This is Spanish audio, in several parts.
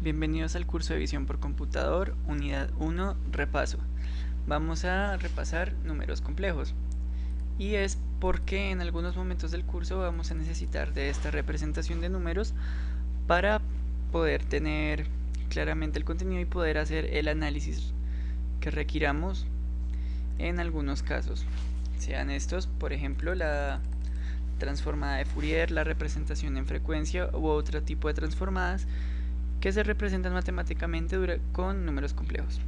Bienvenidos al curso de visión por computador, unidad 1, repaso. Vamos a repasar números complejos. Y es porque en algunos momentos del curso vamos a necesitar de esta representación de números para poder tener claramente el contenido y poder hacer el análisis que requiramos en algunos casos. Sean estos, por ejemplo, la transformada de Fourier, la representación en frecuencia u otro tipo de transformadas que se representan matemáticamente con números complejos.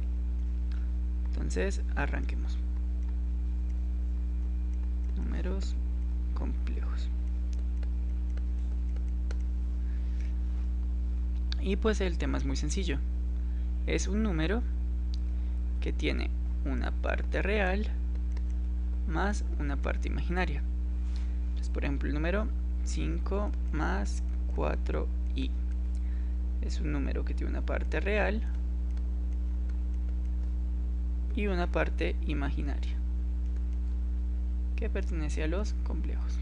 Entonces, arranquemos. Números complejos. Y pues el tema es muy sencillo. Es un número que tiene una parte real más una parte imaginaria. Entonces, por ejemplo, el número 5 más 4i. Es un número que tiene una parte real y una parte imaginaria que pertenece a los complejos.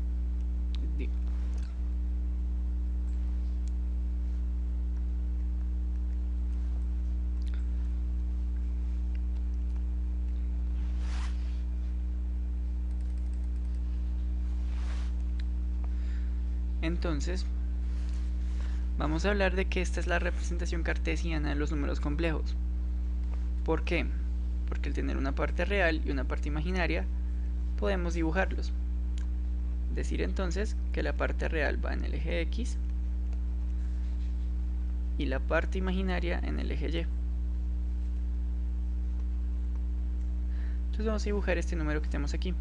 Entonces, vamos a hablar de que esta es la representación cartesiana de los números complejos. ¿Por qué? Porque al tener una parte real y una parte imaginaria, podemos dibujarlos. Decir entonces que la parte real va en el eje X y la parte imaginaria en el eje Y. Entonces vamos a dibujar este número que tenemos aquí.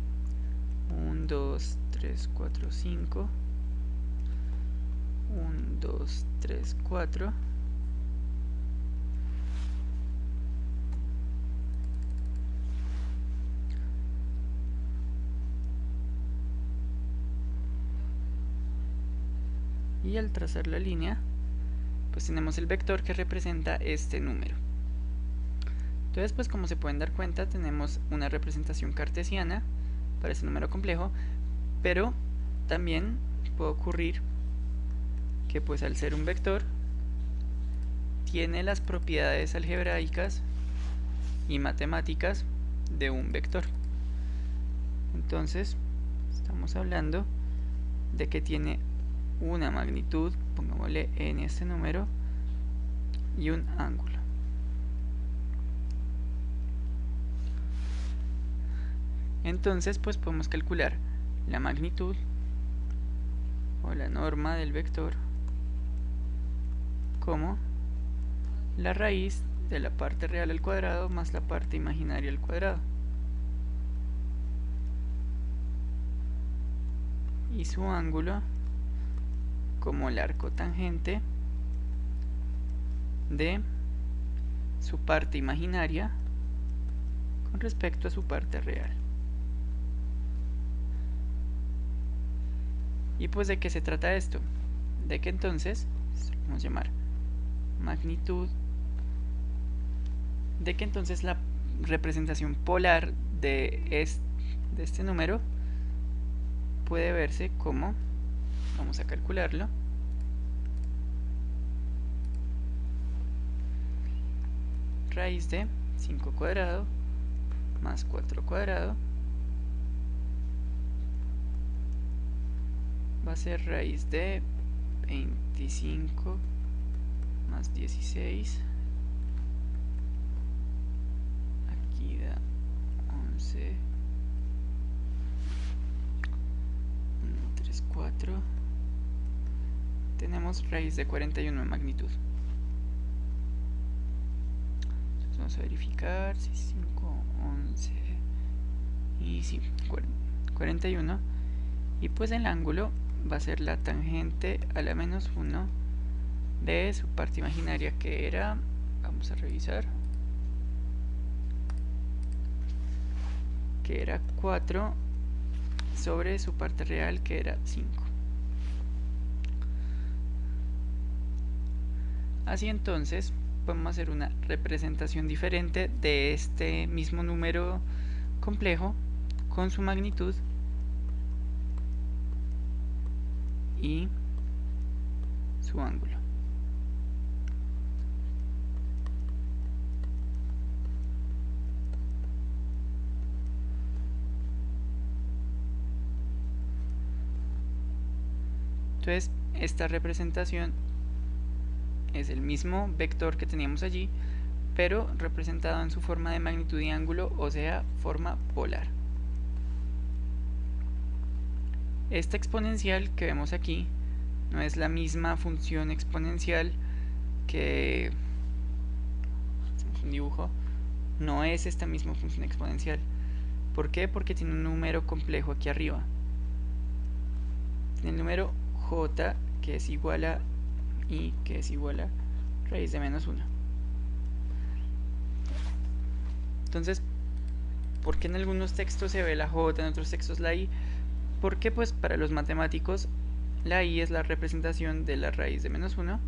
1, 2, 3, 4, 5. 1, 2, 3, 4. Y al trazar la línea, pues tenemos el vector que representa este número. Entonces, pues como se pueden dar cuenta, tenemos una representación cartesiana para este número complejo, pero también puede ocurrir que pues al ser un vector tiene las propiedades algebraicas y matemáticas de un vector. Entonces, estamos hablando de que tiene una magnitud, pongámosle en este número, y un ángulo. Entonces, pues podemos calcular la magnitud o la norma del vector como la raíz de la parte real al cuadrado más la parte imaginaria al cuadrado. Y su ángulo como el arco tangente de su parte imaginaria con respecto a su parte real. ¿Y pues de qué se trata esto? De que entonces, vamos a llamar magnitud, de que entonces la representación polar de este número puede verse como, vamos a calcularlo, raíz de 5 cuadrado más 4 cuadrado va a ser raíz de 25 más 16, aquí da 11, 1, 3, 4, tenemos raíz de 41 en magnitud. Entonces vamos a verificar si 5, 11 y sí, 41, y pues el ángulo va a ser la tangente a la menos 1 de su parte imaginaria, que era, vamos a revisar, que era 4 sobre su parte real, que era 5. Así entonces podemos hacer una representación diferente de este mismo número complejo con su magnitud y su ángulo. Entonces esta representación es el mismo vector que teníamos allí, pero representado en su forma de magnitud y ángulo, o sea, forma polar. Esta exponencial que vemos aquí no es la misma función exponencial que hacemos un dibujo, no es esta misma función exponencial. ¿Por qué? Porque tiene un número complejo aquí arriba. Tiene el número j, que es igual a i, que es igual a raíz de menos 1. Entonces, ¿por qué en algunos textos se ve la j, en otros textos la i? Porque pues para los matemáticos la i es la representación de la raíz de menos 1,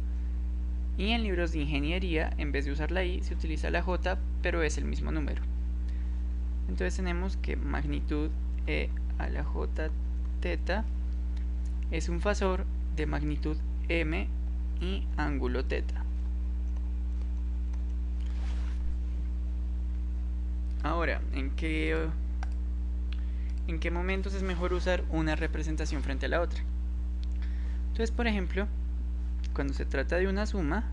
y en libros de ingeniería en vez de usar la i se utiliza la j, pero es el mismo número. Entonces tenemos que magnitud e a la j teta es un fasor de magnitud m y ángulo teta. Ahora, ¿en qué momentos es mejor usar una representación frente a la otra? Entonces, por ejemplo, cuando se trata de una suma,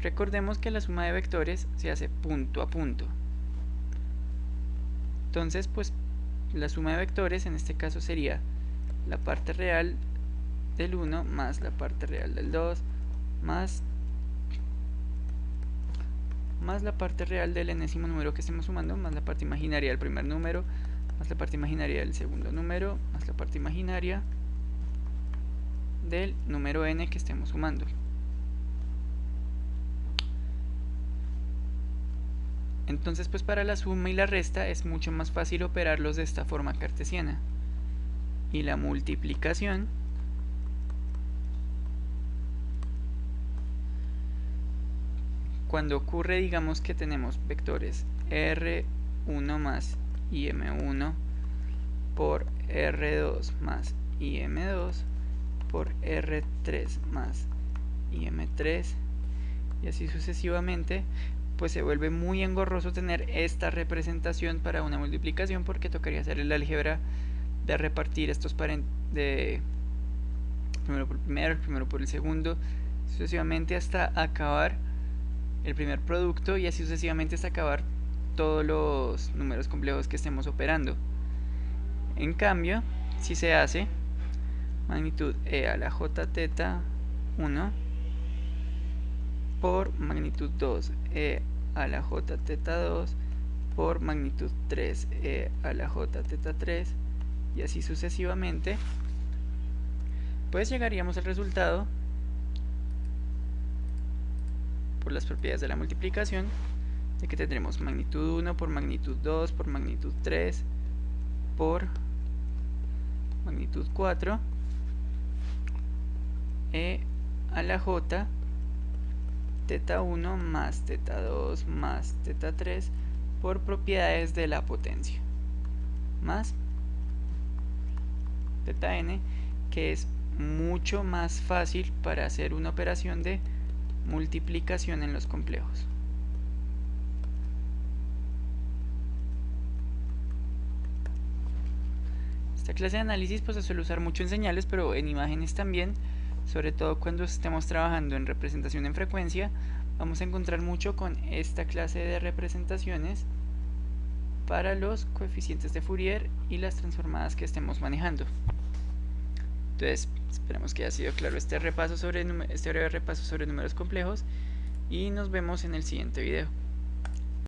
recordemos que la suma de vectores se hace punto a punto. Entonces, pues la suma de vectores en este caso sería la parte real del 1 más la parte real del 2 más la parte real del enésimo número que estemos sumando, más la parte imaginaria del primer número, más la parte imaginaria del segundo número, más la parte imaginaria del número n que estemos sumando. Entonces, pues para la suma y la resta es mucho más fácil operarlos de esta forma cartesiana. Y la multiplicación cuando ocurre, digamos que tenemos vectores R1 más IM1 por R2 más IM2 por R3 más IM3 y así sucesivamente, pues se vuelve muy engorroso tener esta representación para una multiplicación, porque tocaría hacer el álgebra de repartir estos de primero por el primero por el segundo, sucesivamente hasta acabar el primer producto y así sucesivamente hasta acabar todos los números complejos que estemos operando. En cambio, si se hace magnitud e a la j teta 1 por magnitud 2 e a la j teta 2 por magnitud 3 e a la j teta 3 y así sucesivamente, pues llegaríamos al resultado por las propiedades de la multiplicación de que tendremos magnitud 1 por magnitud 2 por magnitud 3 por magnitud 4 e a la j teta 1 más teta 2 más teta 3 por propiedades de la potencia más teta n, que es mucho más fácil para hacer una operación de multiplicación en los complejos. Esta clase de análisis pues se suele usar mucho en señales, pero en imágenes también, sobre todo cuando estemos trabajando en representación en frecuencia, vamos a encontrar mucho con esta clase de representaciones para los coeficientes de Fourier y las transformadas que estemos manejando. Entonces, esperemos que haya sido claro este breve repaso sobre números complejos y nos vemos en el siguiente video.